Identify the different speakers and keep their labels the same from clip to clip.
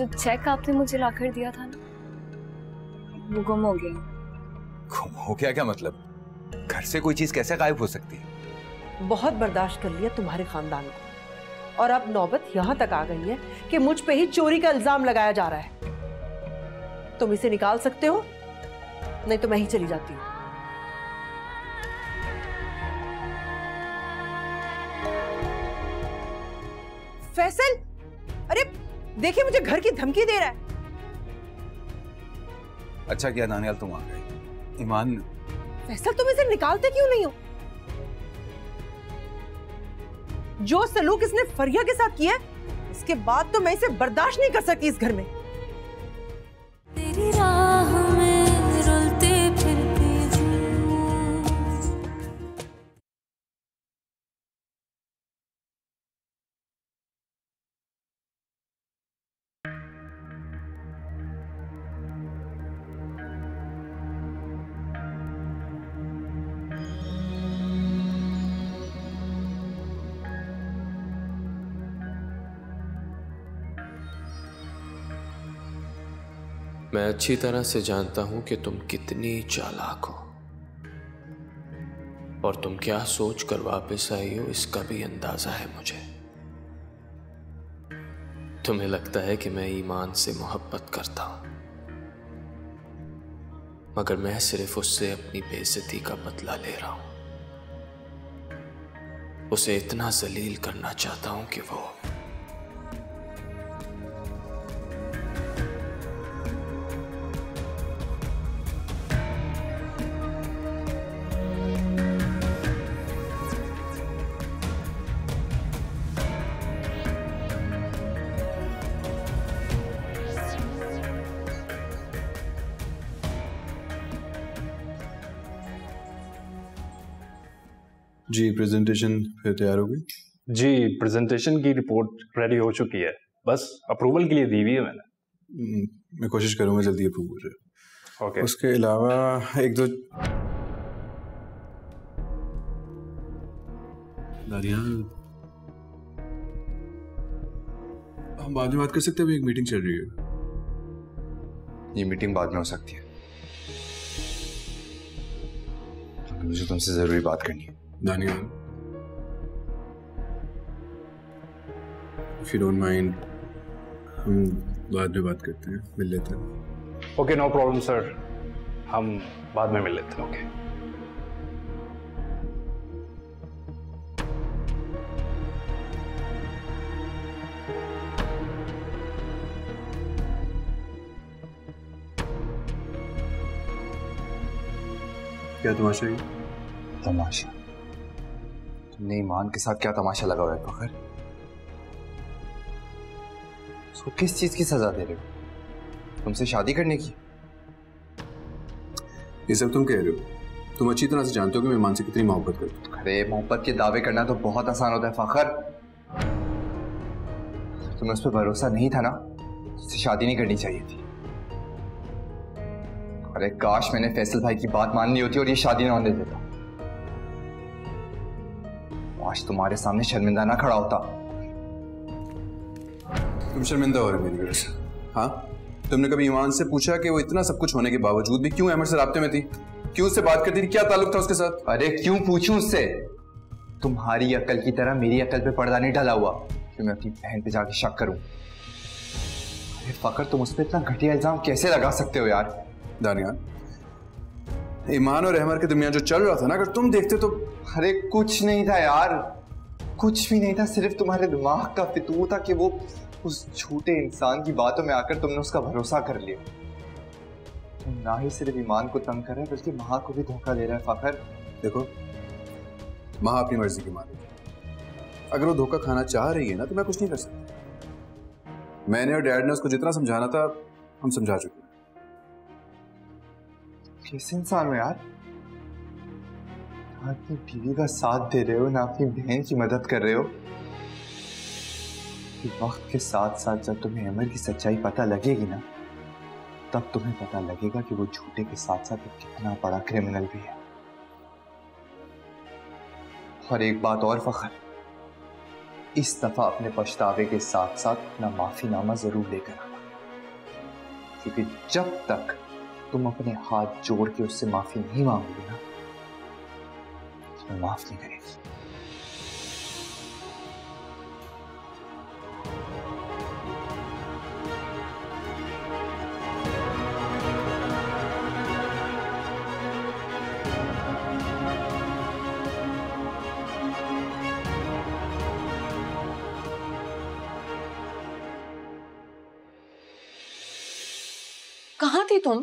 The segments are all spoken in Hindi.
Speaker 1: जो चेक आपने मुझे लाकर दिया था ना, वो गुम हो गया।
Speaker 2: गुम हो गया क्या मतलब? घर से कोई चीज कैसे गायब हो सकती है?
Speaker 3: बहुत बर्दाश्त कर लिया तुम्हारे खानदान को, और अब नौबत यहां तक आ गई है कि मुझ पे ही चोरी का इल्जाम लगाया जा रहा है। तुम इसे निकाल सकते हो, नहीं तो मैं ही चली जाती हूँ। फैसल, अरे देखिए मुझे घर की धमकी दे रहा है।
Speaker 2: अच्छा किया दानियाल तुम आ गए। ईमान,
Speaker 3: फैसल तुम इसे निकालते क्यों नहीं हो? जो सलूक इसने फरिया के साथ किया है, इसके बाद तो मैं इसे बर्दाश्त नहीं कर सकती इस घर में।
Speaker 4: तेरी राह में रुलते फिरती
Speaker 5: मैं अच्छी तरह से जानता हूं कि तुम कितनी चालाक हो, और तुम क्या सोच कर वापस आई हो इसका भी अंदाजा है मुझे। तुम्हें लगता है कि मैं ईमान से मोहब्बत करता हूं, मगर मैं सिर्फ उससे अपनी बेइज्जती का बदला ले रहा हूं। उसे इतना जलील करना चाहता हूं कि वो
Speaker 6: जी प्रेजेंटेशन फिर तैयार हो गई?
Speaker 7: जी प्रेजेंटेशन की रिपोर्ट रेडी हो चुकी है, बस अप्रूवल के लिए दी हुई है मैंने।
Speaker 6: मैं कोशिश करूंगा जल्दी अप्रूव हो जाए।
Speaker 7: ओके।
Speaker 6: उसके अलावा एक दो दानियाल, हम बाद में बात कर सकते हैं, अभी एक मीटिंग चल रही है।
Speaker 2: ये मीटिंग बाद में हो सकती है, मुझे तुमसे जरूरी बात करनी है।
Speaker 6: Daniyal, if you don't mind, हम बाद में बात करते हैं, मिल लेते हैं।
Speaker 7: ओके, नो प्रॉब्लम सर, हम बाद में मिल लेते हैं। ओके।
Speaker 6: क्या तमाशा है?
Speaker 2: तमाशा? तुमने ईमान के साथ क्या तमाशा लगा हुआ है फखर? उसको किस चीज की सजा दे रहे हो? तुमसे शादी करने की?
Speaker 6: ये सब तुम कह रहे हो? तुम अच्छी तरह से जानते हो कि मैं ईमान से कितनी मोहब्बत करता हूँ।
Speaker 2: अरे मोहब्बत के दावे करना तो बहुत आसान होता है फखर। तुम्हें उस पर भरोसा नहीं था ना, उससे शादी नहीं करनी चाहिए थी। अरे काश मैंने फैसल भाई की बात मान ली होती और ये शादी ना होने देता। आज तुम्हारे सामने शर्मिंदा ना खड़ा होता।
Speaker 6: तुम शर्मिंदा हो रहे हो मेरी वजह से? हाँ, तुमने कभी ईमान से पूछा कि वो इतना सब कुछ होने के बावजूद भी क्यों अहमद से राब्ते में थी? क्यों उससे बात करती थी? क्या ताल्लुक था उसके साथ?
Speaker 2: अरे क्यों पूछूं उससे? तुम्हारी अकल की तरह मेरी अकल पे पर्दा नहीं डाला हुआ कि मैं अपनी बहन पे जाके शक करूं। अरे फकर, तुम उस पर इतना घटिया इल्जाम कैसे लगा सकते हो यार?
Speaker 6: दानियाल, ईमान और अहमद के दरमियान जो चल रहा था ना, अगर तुम देखते तो।
Speaker 2: अरे कुछ नहीं था यार, कुछ भी नहीं था। सिर्फ तुम्हारे दिमाग का फितूर था कि वो उस झूठे इंसान की बातों में आकर तुमने उसका भरोसा कर लिया। तुम ना ही सिर्फ ईमान को तंग कर रहे बल्कि महा को भी धोखा दे रहा है फखर।
Speaker 6: देखो, महा अपनी मर्जी की मालिक है। अगर वो धोखा खाना चाह रही है ना, तो मैं कुछ नहीं कर सकता। मैंने और डैड ने उसको जितना समझाना था हम समझा चुके हैं।
Speaker 2: कैसे इंसान हो यार? अपनी बीवी का साथ दे रहे हो ना अपनी बहन की मदद कर रहे हो। वक्त के साथ साथ जब तुम्हें अमर की सच्चाई पता लगेगी ना, तब तुम्हें पता लगेगा कि वो झूठे के साथ साथ एक कितना बड़ा क्रिमिनल भी है। और एक बात और फखर, इस दफा अपने पछतावे के साथ साथ अपना माफीनामा जरूर लेकर आना। क्योंकि जब तक तुम अपने हाथ जोड़ के उससे माफी नहीं मांगोगी ना, तुम्हें माफ नहीं करेगी।
Speaker 8: कहाँ थी तुम?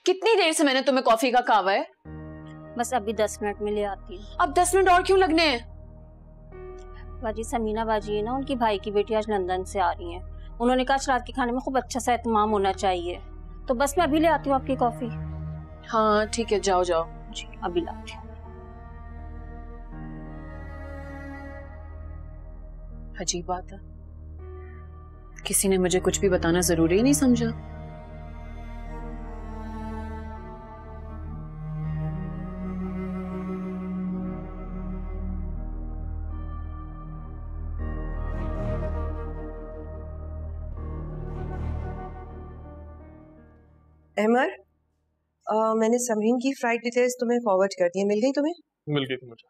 Speaker 8: कितनी देर से मैंने तुम्हें कॉफी का कहा है?
Speaker 9: बस अभी 10 मिनट में ले आती हूँ।
Speaker 8: अब 10 मिनट और क्यों लगने हैं?
Speaker 9: बाजी समीना बाजी है ना, उनकी भाई की बेटी आज लंदन से आ रही है। उन्होंने कहा रात के खाने में खूब अच्छा सा एहतमाम होना चाहिए, तो बस मैं अभी ले आती हूँ आपकी कॉफी।
Speaker 8: हाँ ठीक है, जाओ जाओ।
Speaker 9: जी अभी लाती हूँ।
Speaker 8: अजीब बात है, किसी ने मुझे कुछ भी बताना जरूरी ही नहीं समझा।
Speaker 3: अहमर, मैंने समरीन की फ्लाइट डिटेल्स तुम्हें फॉरवर्ड कर दी है। मिल गई तुम्हें?
Speaker 7: मिल गई थी मुझे।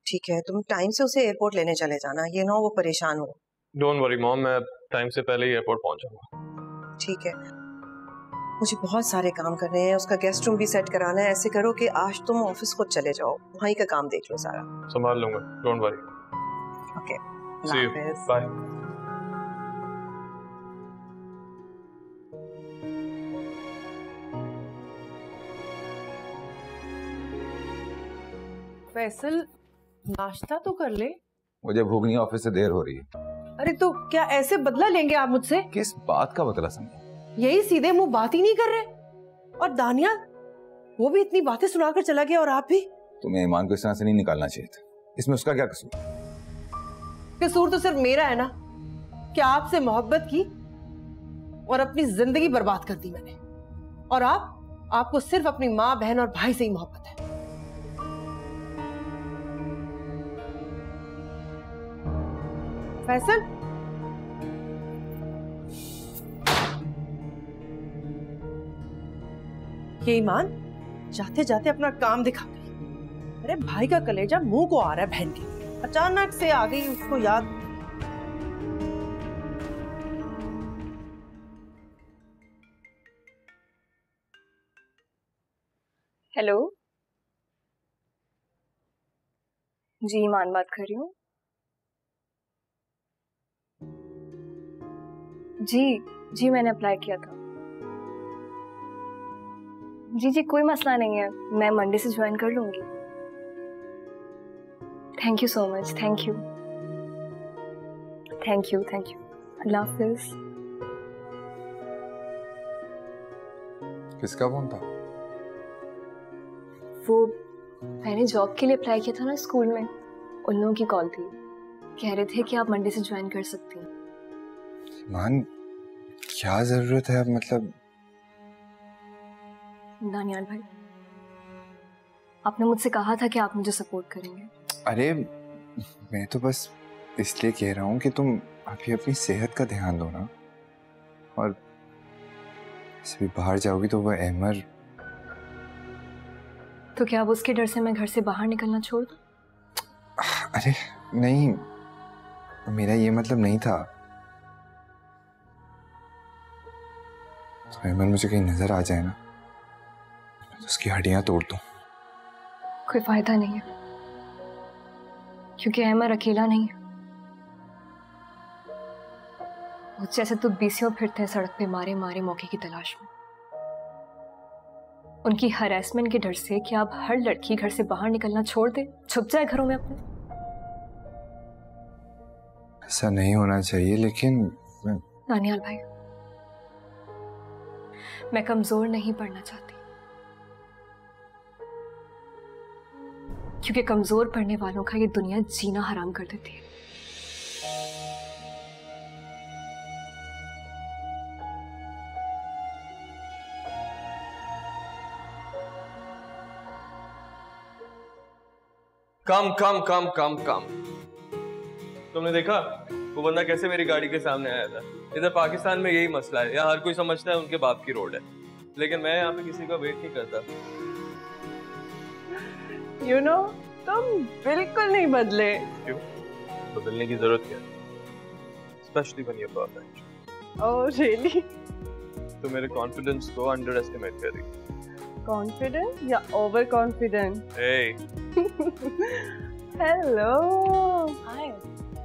Speaker 3: ठीक है, तुम टाइम से उसे एयरपोर्ट लेने चले जाना, ये ना वो परेशान हो।
Speaker 7: डोंट वरी मॉम, मैं टाइम से पहले ही एयरपोर्ट पहुंच जाऊंगा।
Speaker 3: ठीक है, मुझे बहुत सारे काम करने हैं। उसका गेस्ट रूम भी सेट कराना है। ऐसे करो कि आज तुम ऑफिस खुद चले जाओ, वहीं का काम देख लो सारा।
Speaker 7: संभाल लूंगा, don't worry.
Speaker 3: Okay,
Speaker 7: see you, bye.
Speaker 3: Faisal, नाश्ता तो कर ले।
Speaker 6: मुझे भूख नहीं, ऑफिस से देर हो रही है।
Speaker 3: अरे तो क्या ऐसे बदला लेंगे आप मुझसे?
Speaker 6: किस बात का बदला समझे?
Speaker 3: यही सीधे मुंह बात ही नहीं कर रहे। और दानियाल, वो भी इतनी बातें सुनाकर चला गया, और आप भी।
Speaker 6: तुम्हें ईमान को इस तरह से नहीं निकालना चाहिए था। इसमें उसका क्या कसूर?
Speaker 3: कसूर तो सिर्फ मेरा है ना, क्या आपसे मोहब्बत की और अपनी जिंदगी बर्बाद कर दी मैंने। और आपको सिर्फ अपनी माँ, बहन और भाई से ही मोहब्बत है। फैसल, ये ईमान जाते जाते अपना काम दिखा गई। अरे भाई का कलेजा मुंह को आ रहा है बहन के, अचानक से आ गई उसको याद।
Speaker 1: हेलो जी, ईमान बात कर रही हूँ। जी मैंने अप्लाई किया था। जी कोई मसला नहीं है, मैं मंडे से ज्वाइन कर लूंगी। Thank you so much, thank you. अल्लाह हाफिज।
Speaker 6: किसका फोन था?
Speaker 1: वो मैंने जॉब के लिए अप्लाई किया था ना स्कूल में, उन लोगों की कॉल थी। कह रहे थे कि आप मंडे से ज्वाइन कर सकती हैं।
Speaker 2: मान, क्या जरूरत है अब? मतलब
Speaker 1: दानियाल भाई, आपने मुझसे कहा था कि आप मुझे सपोर्ट करेंगे।
Speaker 2: अरे मैं तो बस इसलिए कह रहा हूँ कि तुम अभी अपनी सेहत का ध्यान दो ना, और भी बाहर जाओगी तो वो अहमर।
Speaker 1: तो क्या अब उसके डर से मैं घर से बाहर निकलना छोड़ दूं?
Speaker 2: अरे नहीं, मेरा ये मतलब नहीं था। तो अहमर मुझे कहीं नजर आ जाए ना, तो उसकी हड्डियां तोड़ दूं।
Speaker 1: कोई फायदा नहीं है, क्योंकि अहमर अकेला नहीं है। मुझ जैसे तो बीसियों फिरते हैं सड़क पे मारे मारे मौके की तलाश में। उनकी हरासमेंट के डर से कि आप हर लड़की घर से बाहर निकलना छोड़ दे, छुप जाए घरों में अपने।
Speaker 2: ऐसा नहीं होना चाहिए, लेकिन
Speaker 1: दानियाल भाई, मैं कमजोर नहीं पड़ना चाहती, क्योंकि कमजोर पड़ने वालों का ये दुनिया जीना हराम कर देती है।
Speaker 5: कम कम कम कम कम। तुमने देखा वो बंदा कैसे मेरी गाड़ी के सामने आया था। इधर पाकिस्तान में यही मसला है, यहाँ हर कोई समझता है उनके बाप की रोड है, लेकिन मैं यहाँ पे किसी का वेट नहीं करता।
Speaker 3: You know, तुम बिल्कुल नहीं बदले।
Speaker 5: क्यों? बदलने की जरूरत क्या है? Especially when you're perfect.
Speaker 3: Oh really?
Speaker 5: तो मेरे कॉन्फिडेंस को अंडर एस्टिमेट कर रही।
Speaker 3: Confident या over confident?
Speaker 5: Hey,
Speaker 3: hello.
Speaker 1: Hi.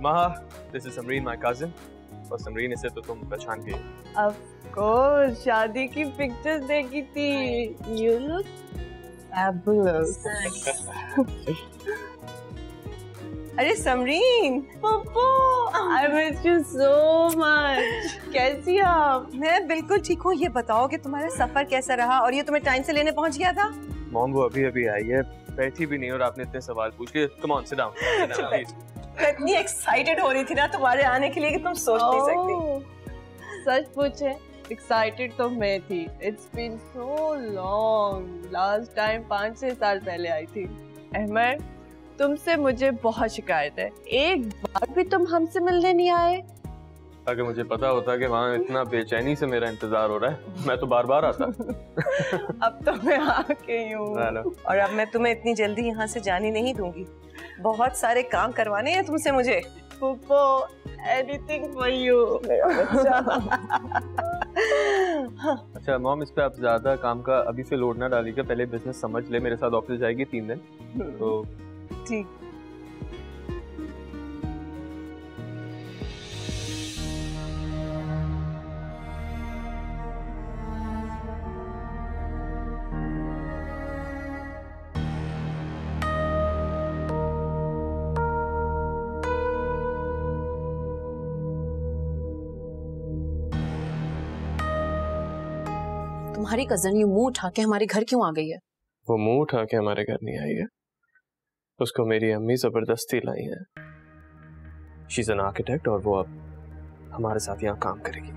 Speaker 5: Maha, this is Samreen, my cousin. और समरीन इसे तो तुम पहचान गई।
Speaker 3: Of course, शादी की पिक्चर्स देखी थी। You look fabulous. अरे Samreen, Pappu, I miss you so much. कैसी आप?
Speaker 10: मैं बिल्कुल ठीक हूँ। ये बताओ कि तुम्हारा सफर कैसा रहा और ये तुम्हें टाइम से लेने पहुँच गया था?
Speaker 5: मॉम वो अभी आई है, बैठी भी नहीं और आपने इतने सवाल पूछ लिए। Come on, sit down.
Speaker 10: मैं इतनी एक्साइटेड हो रही थी ना तुम्हारे आने के लिए कि तुम सोच नहीं सकती।
Speaker 3: सच पूछे, एक्साइटेड तो मैं थी। It's been so long. Last time 5-6 साल पहले आई थी। अहमद, तुमसे मुझे बहुत शिकायत है, एक बार भी तुम हमसे मिलने नहीं आए।
Speaker 5: अगर मुझे पता होता कि वहाँ इतना बेचैनी से मेरा इंतजार हो रहा है, मैं तो बार बार आता।
Speaker 10: अब तो मैं आ गई हूँ और अब मैं तुम्हें इतनी जल्दी यहाँ से जाने नहीं दूंगी। बहुत सारे काम करवाने हैं तुमसे मुझे।
Speaker 3: पुप्पो, anything for you, मेरा बच्चा।
Speaker 5: अच्छा मॉम, इस पे आप ज्यादा काम का अभी से लोड ना डालिएगा, पहले बिजनेस समझ ले। मेरे साथ ऑफिस जाएगी 3 दिन तो
Speaker 10: ठीक।
Speaker 8: तुम्हारी कजन ये मुंह उठा के हमारे घर क्यों आ गई है?
Speaker 5: वो मुंह उठा के हमारे घर नहीं आई है, उसको मेरी अम्मी जबरदस्ती लाई है। शी इज एन आर्किटेक्ट और वो अब हमारे साथ यहाँ काम करेगी।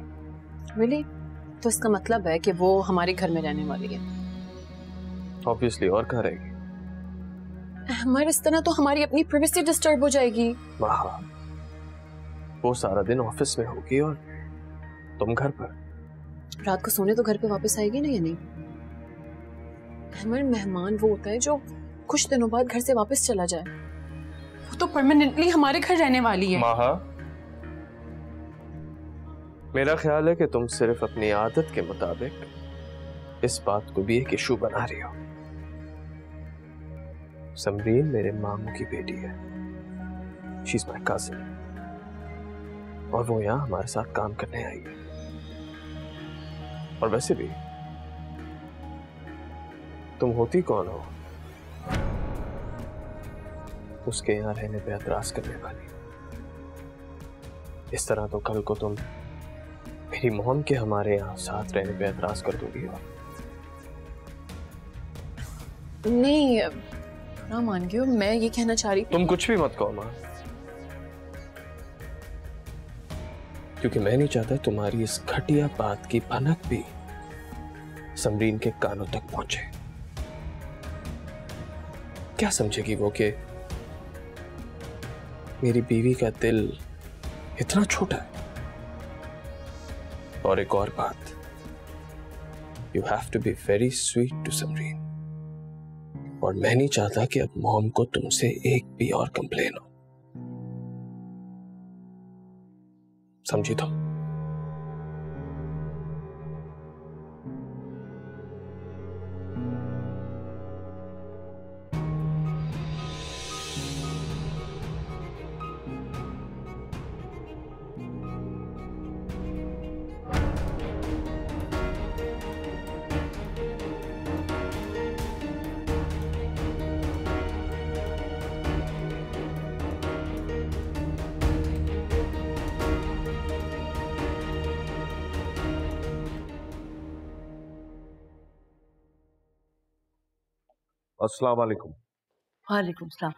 Speaker 8: Really? तो इसका मतलब है कि वो हमारे घर में रहने वाली है?
Speaker 5: ऑब्वियसली, और कहाँ रहेगी?
Speaker 8: हमारे इस तरह तो हमारी अपनी प्राइवेसी डिस्टर्ब हो जाएगी।
Speaker 5: वाह, वो सारा दिन ऑफिस में होगी और तुम घर पर।
Speaker 8: रात को सोने तो घर पे वापस आएगी ना या नहीं? हमारे मेहमान वो होता है जो कुछ दिनों बाद घर से वापस चला जाए, वो तो परमानेंटली हमारे घर रहने वाली है।
Speaker 5: माहा, मेरा ख्याल है कि तुम सिर्फ अपनी आदत के मुताबिक इस बात को भी एक इशू बना रही हो। समरीन मेरे मामू की बेटी है, शी इज माय कजिन, और वो यहाँ हमारे साथ काम करने आई है। और वैसे भी तुम होती कौन हो उसके यहाँ रहने पे एतराज करने वाली? इस तरह तो कल को तुम मेरी मोहन के हमारे यहाँ साथ रहने पे एतराज कर दोगी।
Speaker 8: नहीं, बुरा मान गई हो, मैं ये कहना चाह रही।
Speaker 5: तुम कुछ भी मत कहो माँ, क्योंकि मैं नहीं चाहता तुम्हारी इस घटिया बात की भनक भी समरीन के कानों तक पहुंचे। क्या समझेगी वो कि मेरी बीवी का दिल इतना छोटा है? और एक और बात, you have to be very sweet to Samreen, और मैं नहीं चाहता कि अब मॉम को तुमसे एक भी और कंप्लेन हो। समझी तुम?
Speaker 11: अस्सलाम वालेकुम।
Speaker 3: वालेकुम सलाम।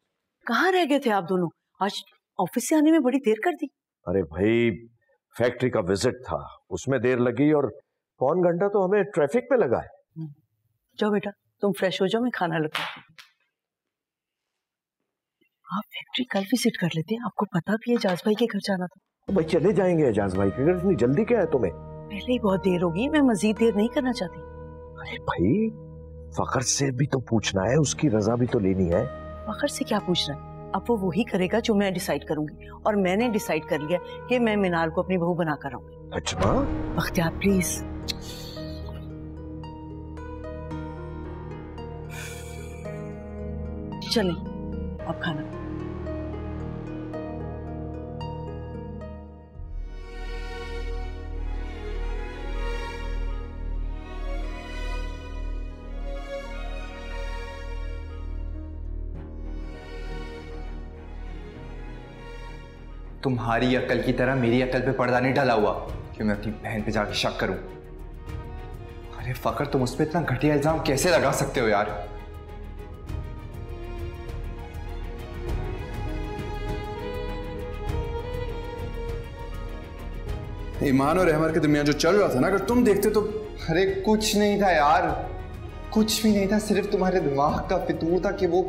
Speaker 3: कहाँ रह गए थे आप दोनों? आज ऑफिस से आने में बड़ी देर कर दी।
Speaker 11: अरे भाई, फैक्ट्री का विजिट था, उसमें देर लगी और पौन घंटा तो हमें ट्रैफिक में लगा है।
Speaker 3: जाओ बेटा, तुम फ्रेश हो जाओ, मैं खाना लगा। आप फैक्ट्री कल विजिट कर लेते हैं, आपको पता भी है जाज भाई के घर जाना था।
Speaker 11: भाई चले जाएंगे एजाज भाई, अगर इतनी जल्दी क्या है तुम्हें?
Speaker 3: पहले ही बहुत देर होगी, मैं मजीद देर नहीं करना चाहती।
Speaker 11: अरे भाई फखर से भी तो पूछना है, उसकी रजा भी तो लेनी है।
Speaker 3: फखर से क्या पूछना है? अब वो वही करेगा जो मैं डिसाइड करूंगी, और मैंने डिसाइड कर लिया कि मैं मिनार को अपनी बहू बनाकर रहूंगी।
Speaker 11: अच्छा
Speaker 3: बख्तियार प्लीज। चलें अब खाना।
Speaker 2: तुम्हारी अक्ल की तरह मेरी अक्ल पे पर्दा नहीं डाला हुआ कि मैं अपनी बहन पे जाके शक करूं। अरे फकर, तुम उस पे इतना घटिया इल्जाम कैसे लगा सकते हो यार?
Speaker 6: ईमान और रहमर के दरमियान जो चल रहा था ना, अगर तुम देखते तो।
Speaker 2: अरे कुछ नहीं था यार, कुछ भी नहीं था, सिर्फ तुम्हारे दिमाग का फितूर था कि वो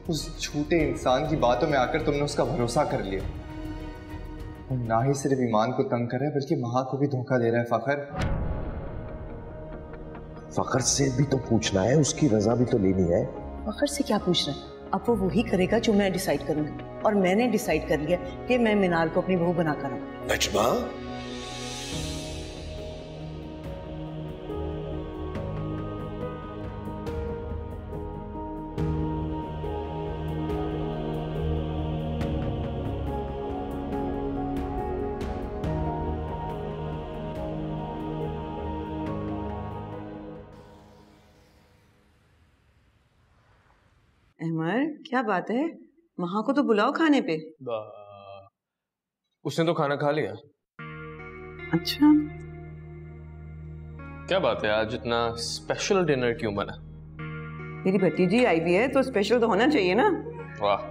Speaker 2: उस झूठे इंसान की बातों में आकर तुमने उसका भरोसा कर लिया। और ना ही सिर्फ ईमान को तंग कर रहा है बल्कि महा को भी धोखा दे रहा है।
Speaker 11: फखर से भी तो पूछना है, उसकी रजा भी तो लेनी है।
Speaker 3: फखर से क्या पूछना है? अब वो वही करेगा जो मैं डिसाइड करूंगी, और मैंने डिसाइड कर लिया कि मैं मिनार को अपनी बहू बनाकर रहूंगी।
Speaker 11: नजमा
Speaker 3: अहमर, क्या बात है? महा को तो बुलाओ खाने पे।
Speaker 5: उसने तो खाना खा लिया।
Speaker 3: अच्छा,
Speaker 5: क्या बात है, आज इतना स्पेशल डिनर क्यों बना?
Speaker 3: मेरी भतीजी आई भी है तो स्पेशल तो होना चाहिए ना।
Speaker 5: वाह,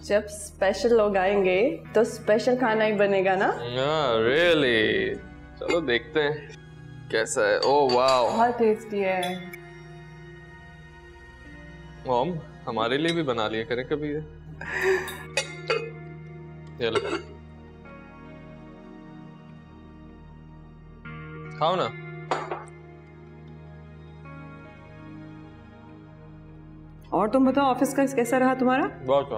Speaker 8: जब स्पेशल लोग आएंगे तो स्पेशल खाना ही बनेगा ना।
Speaker 5: रियली? चलो देखते हैं कैसा है। ओह वाह,
Speaker 8: बहुत टेस्टी है।
Speaker 5: मॉम, हमारे लिए भी बना लिया करें कभी। ये लो, खाओ ना।
Speaker 3: और तुम बताओ, ऑफिस का कैसा रहा तुम्हारा?
Speaker 5: बहुत।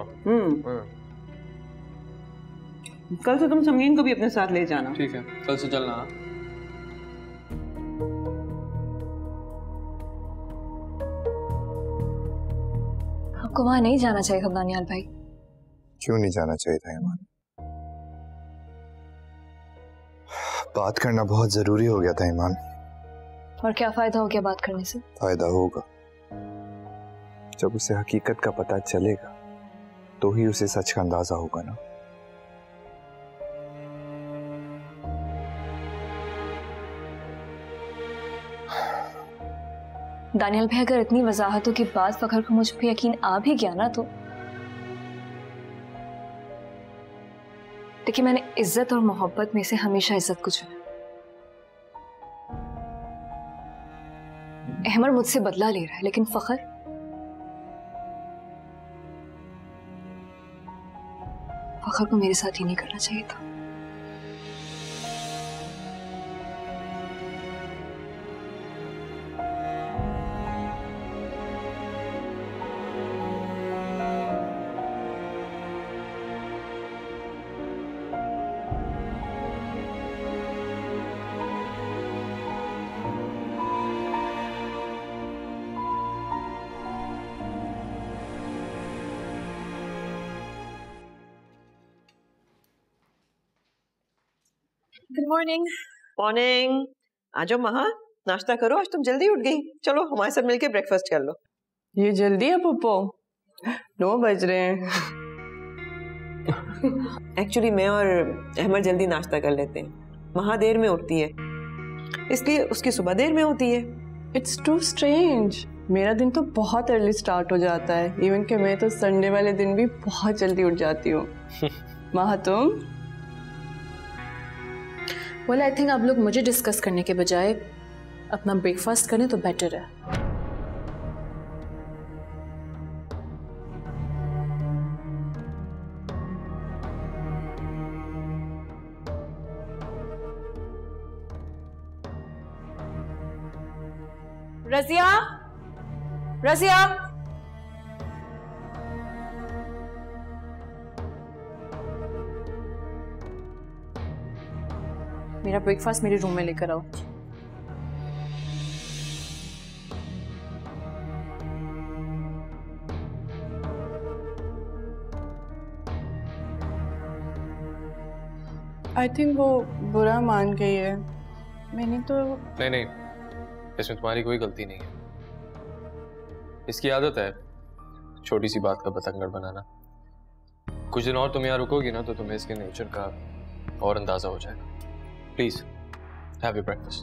Speaker 3: कल से तुम समरीन को भी अपने साथ ले जाना।
Speaker 5: ठीक है, कल से चलना।
Speaker 1: आपको वहां नहीं जाना चाहिए था दानियाल भाई।
Speaker 2: क्यों नहीं जाना चाहिए था ईमान? बात करना बहुत जरूरी हो गया था ईमान।
Speaker 1: और क्या फायदा हो गया बात करने से?
Speaker 2: फायदा होगा, जब उसे हकीकत का पता चलेगा तो ही उसे सच का अंदाजा होगा ना।
Speaker 1: दानियाल भाई, अगर इतनी वजाहतों के बाद फखर को मुझ पे यकीन आ भी गया ना, तो देखिए, मैंने इज्जत और मोहब्बत में से हमेशा इज्जत को चुना। अहमर मुझसे बदला ले रहा है, लेकिन फखर को मेरे साथ ही नहीं करना चाहिए था।
Speaker 8: Good morning.
Speaker 3: मॉर्निंग। आ जाओ महा, नाश्ता करो, आज तुम जल्दी उठ गई। चलो हमारे साथ मिलके ब्रेकफास्ट कर लो।
Speaker 8: ये जल्दी है पप्पो? 9 बज रहे हैं।
Speaker 3: एक्चुअली मैं और अहमद जल्दी नाश्ता कर लेते हैं। महा देर में उठती है, इसलिए उसकी सुबह देर में होती है।
Speaker 8: It's too strange. मेरा दिन तो बहुत अर्ली स्टार्ट हो जाता है, इवन कि मैं तो संडे वाले दिन भी बहुत जल्दी उठ जाती हूँ। महा तुम? वेल, आई थिंक आप लोग मुझे डिस्कस करने के बजाय अपना ब्रेकफास्ट करें तो बेटर है।
Speaker 12: रजिया, रजिया, मेरा ब्रेकफास्ट मेरे रूम में लेकर आओ।
Speaker 8: आई थिंक वो बुरा मान गई है। मैंने तो
Speaker 5: नहीं, इसमें तुम्हारी कोई गलती नहीं है। इसकी आदत है छोटी सी बात का बतंगड़ बनाना। कुछ दिन और तुम यहाँ रुकोगी ना तो तुम्हें इसके नेचर का और अंदाजा हो जाएगा। Please have your breakfast.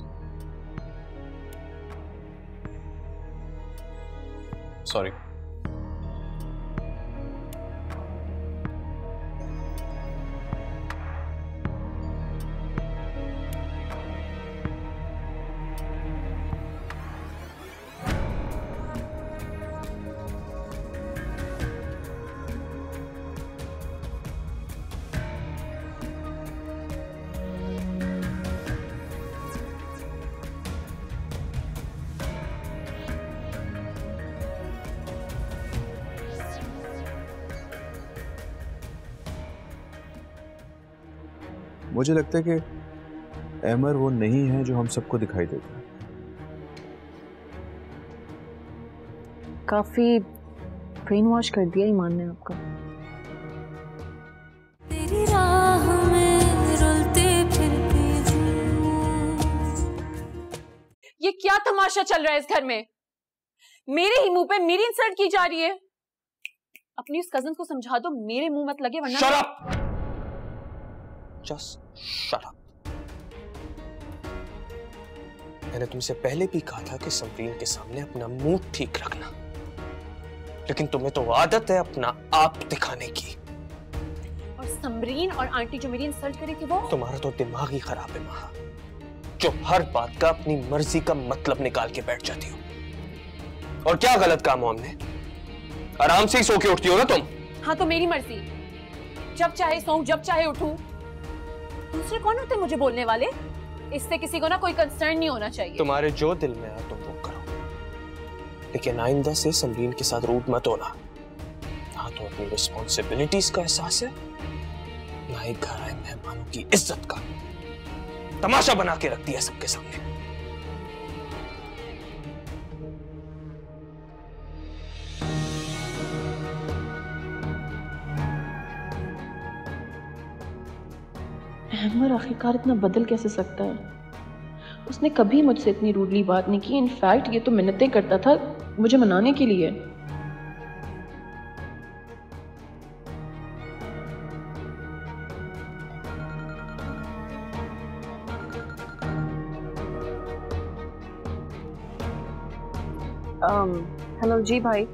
Speaker 5: Sorry.
Speaker 6: मुझे लगता है कि अहमर वो नहीं है जो हम सबको दिखाई देता है।
Speaker 1: काफी ब्रेन वॉश कर दिया ईमान ने आपका।
Speaker 4: तेरी राह में रुलते फिरती हूँ।
Speaker 12: ये क्या तमाशा चल रहा है इस घर में? मेरे ही मुंह पे मेरी इंसल्ट की जा रही है। अपनी उस कजन को समझा दो, मेरे मुंह मत लगे वरना।
Speaker 5: Shut up! Just shut up. मैंने तुमसे पहले भी कहा था कि समरीन के सामने अपना मुंह ठीक रखना, लेकिन तुम्हें तो आदत है अपना आप दिखाने की।
Speaker 12: और समरीन और आंटी जो मेरी इंसल्ट करी थी वो।
Speaker 5: तुम्हारा तो दिमाग ही खराब है महा, जो हर बात का अपनी मर्जी का मतलब निकाल के बैठ जाती हो। और क्या गलत काम हो हमने? आराम से ही सो के उठती हो ना तुम।
Speaker 12: हाँ तो मेरी मर्जी, जब चाहे सोऊं जब चाहे उठूं। दूसरे कौन होते मुझे बोलने वाले? इससे किसी को ना कोई कंसर्न नहीं होना चाहिए।
Speaker 5: तुम्हारे जो दिल में आया तुम वो करो, लेकिन आइंदा से समरीन के साथ रूड मत होना। ना तो अपनी रिस्पॉन्सिबिलिटीज का एहसास है, ना ही घर आए मेहमानों की इज्जत का। तमाशा बना के रख दिया सबके सामने।
Speaker 13: अहमर आखिरकार इतना बदल कैसे सकता है? उसने कभी मुझसे इतनी रूडली बात नहीं की। इनफैक्ट ये तो मिन्नतें करता था मुझे मनाने के लिए।
Speaker 1: हेलो जी भाई।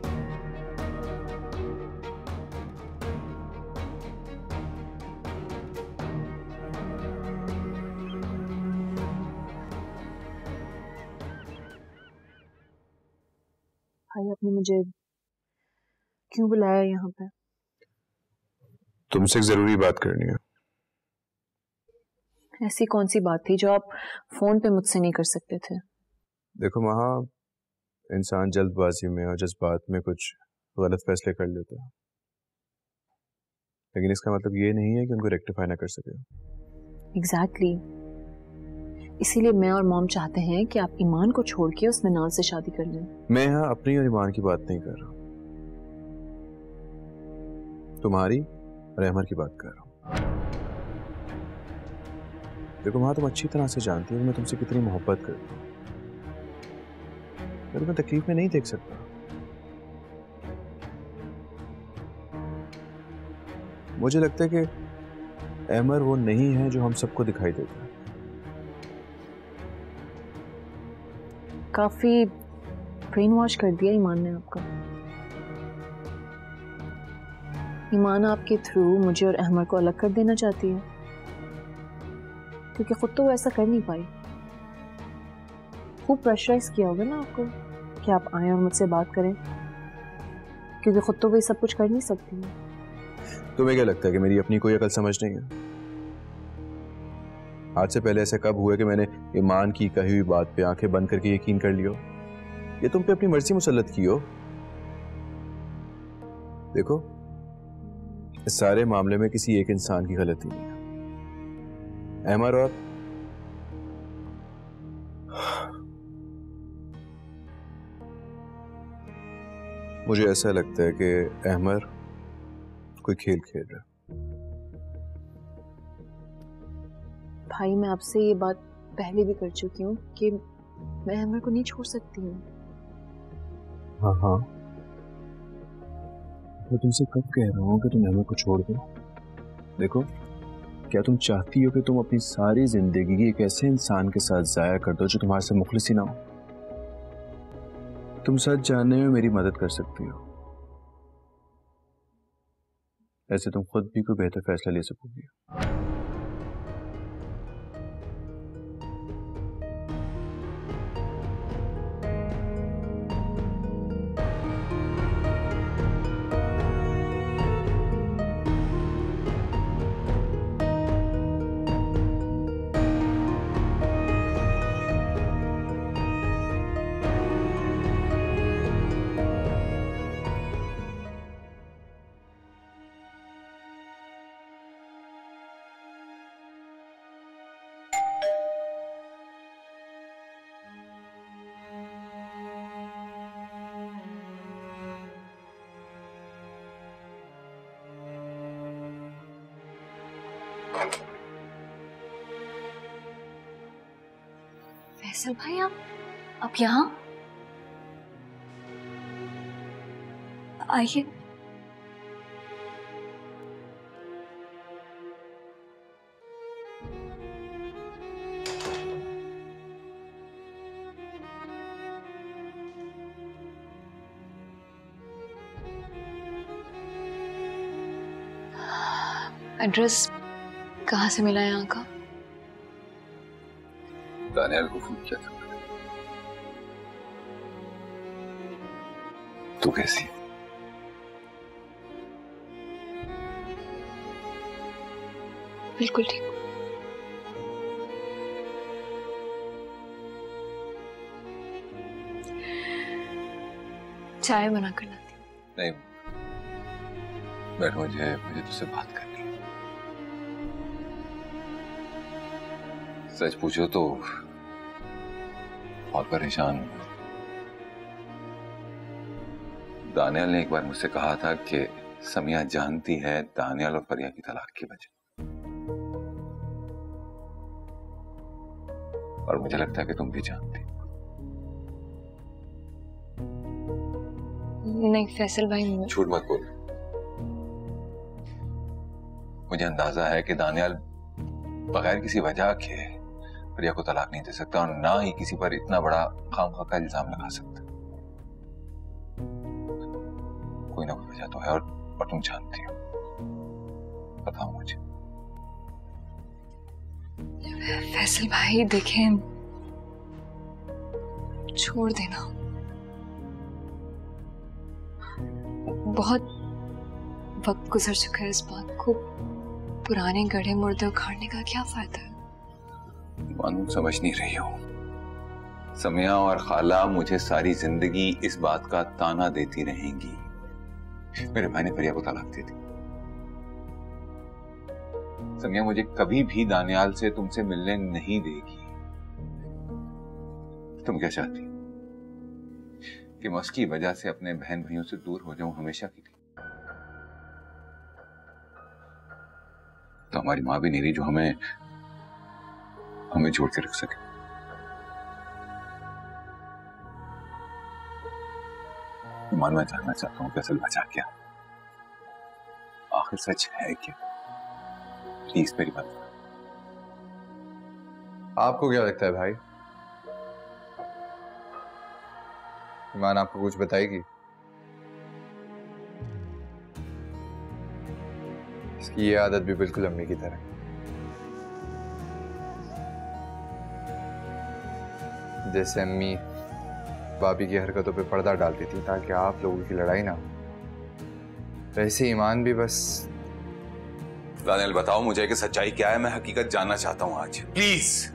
Speaker 1: भाई आपने मुझे क्यों बुलाया यहाँ पे?
Speaker 6: तुमसे एक जरूरी बात करनी है।
Speaker 1: ऐसी कौन सी बात थी जो आप फोन पे मुझसे नहीं कर सकते थे?
Speaker 6: देखो महा, इंसान जल्दबाजी में और जज्बात में कुछ गलत फैसले कर लेता है, लेकिन इसका मतलब ये नहीं है कि उनको रेक्टिफाई ना कर सके।
Speaker 1: एग्जैक्टली। इसीलिए मैं और मॉम चाहते हैं कि आप ईमान को छोड़ के उस मिनाल से शादी कर लें।
Speaker 6: मैं यहाँ अपनी और ईमान की बात नहीं कर रहा, तुम्हारी और अहमर की बात कर रहा हूँ। देखो वहां तुम अच्छी तरह से जानती हो मैं तुमसे कितनी मोहब्बत करता हूँ। मैं तुम्हें तकलीफ में नहीं देख सकता। मुझे लगता है कि अहमर वो नहीं है जो हम सबको दिखाई देता है।
Speaker 1: काफी ब्रेन वॉश कर दिया ईमान ने आपका। ईमान आपके थ्रू मुझे और अहमर को अलग कर देना चाहती है, क्योंकि खुद तो वो ऐसा कर नहीं पाई। खूब प्रेशराइज किया होगा ना आपको कि आप आए और मुझसे बात करें, क्योंकि खुद तो वो सब कुछ कर नहीं सकती है।
Speaker 6: तुम्हें क्या लगता है कि मेरी अपनी कोई अकल समझ नहीं है? आज से पहले ऐसा कब हुआ कि मैंने ईमान की कही हुई बात पे आंखें बंद करके यकीन कर लिया? ये तुम पे अपनी मर्जी मुसल्लत की हो। देखो, इस सारे मामले में किसी एक इंसान की गलती नहीं है। अहमर और मुझे ऐसा लगता है कि अहमर कोई खेल खेल रहा है।
Speaker 13: भाई, मैं आपसे ये बात पहले भी कर चुकी हूँ कि मैं अहमर को नहीं छोड़ सकती हूँ।
Speaker 6: हाँ हाँ, मैं तुमसे कब कह रहा हूँ कि तुम अहमर को छोड़ दो? देखो, क्या तुम चाहती हो कि तुम अपनी सारी जिंदगी एक ऐसे इंसान के साथ जाया कर दो जो तुम्हारे से मुखलिस ही ना हो? तुम सच जानने में मेरी मदद कर सकती हो, ऐसे तुम खुद भी कोई बेहतर फैसला ले सकोगी।
Speaker 1: फैसल भाई, आप यहाँ आइए। एड्रेस कहाँ से मिला यहाँ का?
Speaker 6: दानियाल को फोन किया था। तू कैसी है?
Speaker 1: बिल्कुल ठीक। चाय बना कर लाती हूँ।
Speaker 6: नहीं, बैठ, मुझे तुझसे बात करनी है। सच पूछो तो बहुत परेशान हूं। दानियाल ने एक बार मुझसे कहा था कि समिया जानती है दानियाल और फरिया की तलाक की वजह, और मुझे लगता है कि तुम भी जानती।
Speaker 1: नहीं फैसल भाई,
Speaker 6: झूठ मत बोल। मुझे अंदाजा है कि दानियाल बगैर किसी वजह के फरिया को तलाक नहीं दे सकता, और ना ही किसी पर इतना बड़ा खामखा का इल्जाम लगा सकता। कोई ना कोई वजह तो है, और तुम जानती हो। बताओ मुझे।
Speaker 1: फैसल भाई देखें, छोड़ देना। बहुत वक्त गुजर चुका है इस बात को। पुराने गड़े मुर्दे उखाड़ने का क्या फायदा है?
Speaker 6: मानो समझ नहीं रही हो। समिया और खाला मुझे सारी जिंदगी इस बात का ताना देती रहेंगी मेरे भाई ने फरिया को तलाक दे दी। समिया मुझे कभी भी दानियाल से तुमसे मिलने नहीं देगी। तुम क्या चाहती कि मैं उसकी वजह से अपने बहन भाइयों से दूर हो जाऊं हमेशा के लिए? तो हमारी माँ भी नहीं रही जो हमें जोड़ के रख सके। ईमान, मैं जानना चाहता हूँ कि असल वजह क्या, आखिर सच है क्या? प्लीज मेरी बात।
Speaker 2: आपको क्या लगता है भाई, ईमान आपको कुछ बताएगी? इसकी ये आदत भी बिल्कुल अम्मी की तरह। जैसे अम्मी भाभी की हरकतों पे पर्दा डालती थी ताकि आप लोगों की लड़ाई ना हो, वैसे ईमान भी बस।
Speaker 6: दानियाल, बताओ मुझे कि सच्चाई क्या है। मैं हकीकत जानना चाहता हूं आज, प्लीज।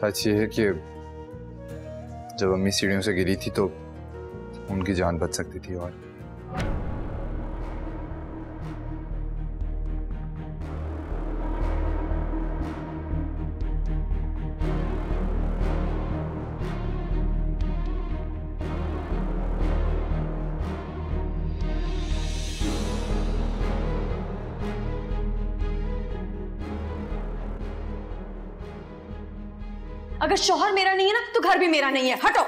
Speaker 6: सच ये है कि जब अम्मी सीढ़ियों से गिरी थी तो उनकी जान बच सकती थी। और
Speaker 12: अगर शौहर मेरा नहीं है ना तो घर भी मेरा नहीं है। हटो।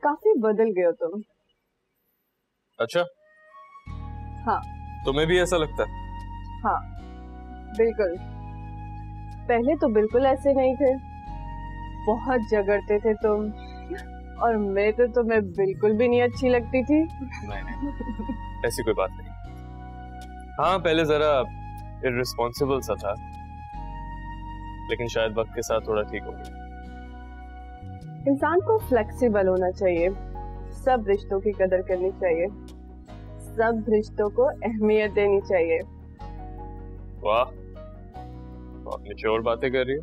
Speaker 8: काफी बदल गए हो तुम।
Speaker 5: अच्छा,
Speaker 8: हाँ
Speaker 5: तुम्हें भी ऐसा लगता है?
Speaker 8: हाँ बिल्कुल। पहले तो बिल्कुल ऐसे नहीं थे, बहुत झगड़ते थे तुम, और मैं तो तुम्हें बिल्कुल भी नहीं अच्छी लगती थी।
Speaker 5: नहीं, ऐसी कोई बात नहीं। हाँ पहले जरा इररिस्पॉन्सिबल सा था, लेकिन शायद वक्त के साथ थोड़ा ठीक हो गया।
Speaker 8: इंसान को फ्लेक्सिबल होना चाहिए, सब रिश्तों की कदर करनी चाहिए, सब रिश्तों को अहमियत देनी चाहिए।
Speaker 5: वाह, बहुत मैच्योर बातें कर रही है।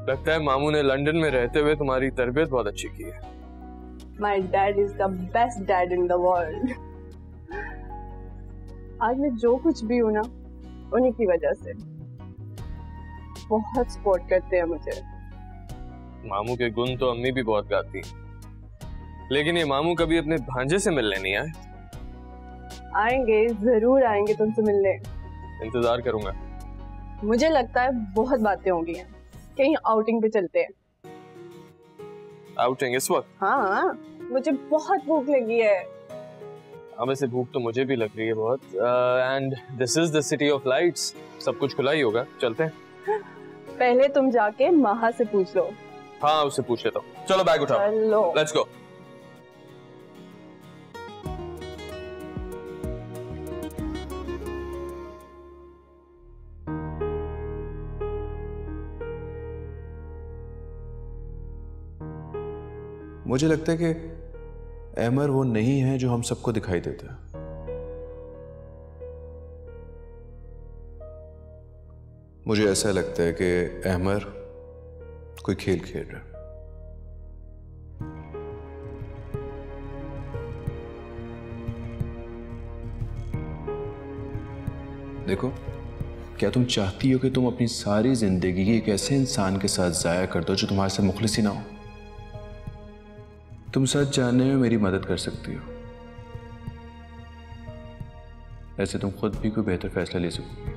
Speaker 5: लगता है मामू ने लंदन में रहते हुए तुम्हारी तरबियत बहुत अच्छी की है।
Speaker 8: My dad is the best dad in the world। आज मैं जो कुछ भी हूँ ना, उन्हीं की वजह से। बहुत सपोर्ट करते हैं मुझे।
Speaker 5: मामू के गुण तो अम्मी भी बहुत गाती, लेकिन ये मामू कभी अपने भांजे से मिलने नहीं आए।
Speaker 8: आएंगे, जरूर आएंगे तुमसे मिलने।
Speaker 5: इंतजार करूंगा।
Speaker 8: मुझे लगता है बहुत बातें होंगी, कहीं आउटिंग पे चलते हैं।
Speaker 5: आउटिंग इस वक्त?
Speaker 8: हाँ, मुझे बहुत भूख लगी है।
Speaker 5: हाँ वैसे भूख तो मुझे भी लग रही है बहुत। And this is the city of lights, सब कुछ खुला ही होगा, चलते हैं।
Speaker 8: पहले तुम जाके माहा से पूछ लो।
Speaker 5: हाँ उससे पूछ लेता हूँ। चलो बैग उठाओ,
Speaker 8: चलो
Speaker 5: लेट्स गो।
Speaker 6: मुझे लगता है कि अहमर वो नहीं है जो हम सबको दिखाई देता है। मुझे ऐसा लगता है कि अहमर कोई खेल खेल रहा है। देखो, क्या तुम चाहती हो कि तुम अपनी सारी जिंदगी एक ऐसे इंसान के साथ जाया कर दो जो तुम्हारे साथ मुखलिस ही ना हो? तुम सच जानने में मेरी मदद कर सकती हो, ऐसे तुम खुद भी कोई बेहतर फैसला ले सकोगी।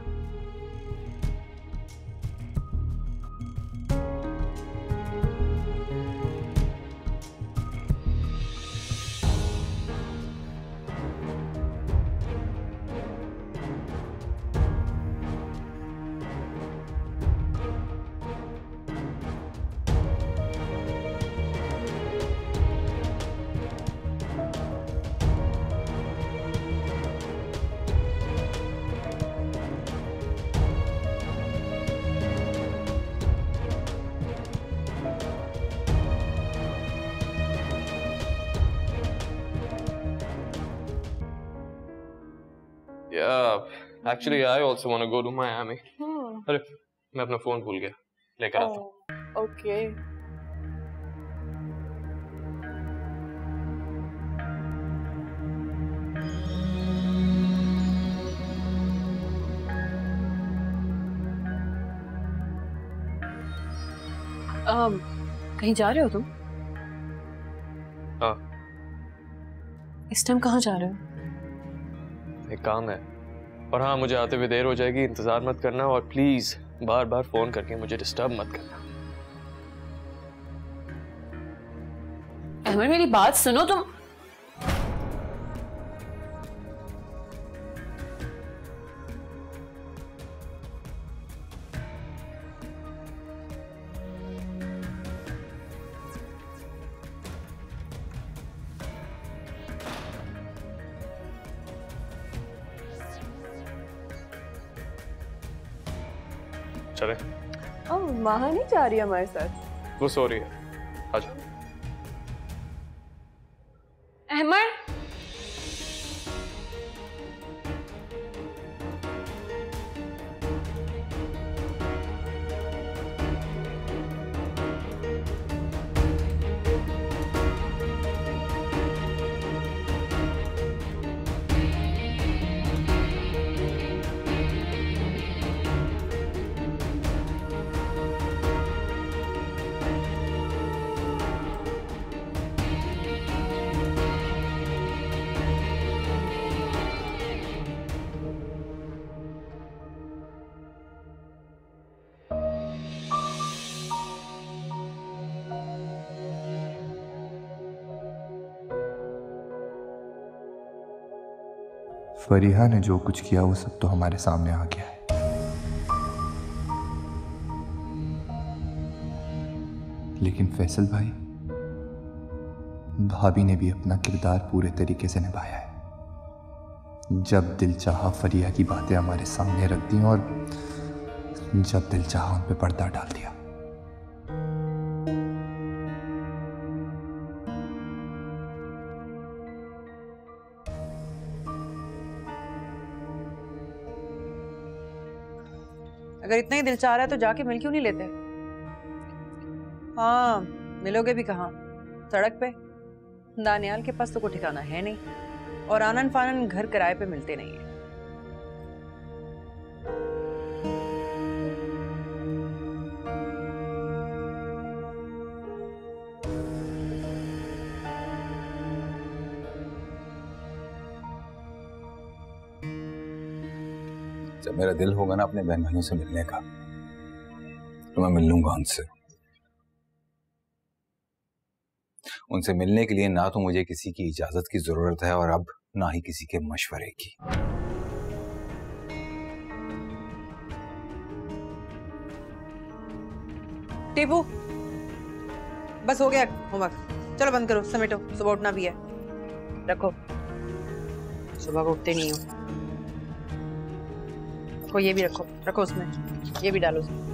Speaker 5: Yeah, actually I also want to go to Miami. अरे मैं अपना फोन भूल गया, लेकर आता हूँ।
Speaker 8: ओके।
Speaker 12: कहीं जा रहे हो तुम?
Speaker 5: हाँ।
Speaker 12: इस टाइम कहाँ जा रहे हो?
Speaker 5: एक काम है, और हाँ मुझे आते हुए देर हो जाएगी, इंतजार मत करना, और प्लीज बार बार फोन करके मुझे डिस्टर्ब मत करना।
Speaker 12: अहमद मेरी बात सुनो तुम।
Speaker 5: चले?
Speaker 8: माहा नहीं जा रही हमारे साथ?
Speaker 5: वो सो रही है, आजा।
Speaker 12: अहमद,
Speaker 2: फरीहा ने जो कुछ किया वो सब तो हमारे सामने आ गया है। लेकिन फैसल भाई, भाभी ने भी अपना किरदार पूरे तरीके से निभाया है। जब दिल चाहा फरीहा की बातें हमारे सामने रख दी और जब दिल चाहा उन पे पर्दा डाल दिया।
Speaker 3: अगर इतना ही दिल चाह रहा है तो जाके मिल क्यों नहीं लेते? हाँ, मिलोगे भी कहाँ? सड़क पे? दानियाल के पास तो कोई ठिकाना है नहीं और आनन फानन घर किराए पे मिलते नहीं है।
Speaker 6: जब मेरा दिल होगा ना अपने बहन भाइयों से मिलने का, तो मैं मिल लूंगा उनसे। उनसे मिलने के लिए ना तो मुझे किसी की इजाजत की जरूरत है और अब ना ही किसी के मशवरे की।
Speaker 3: टीपू, बस हो गया होमवर्क, चलो बंद करो, समेटो, सुबह उठना भी है। रखो, सुबह को उठते नहीं हो। को ये भी रखो, रखो उसमें, ये भी डालो उसमें।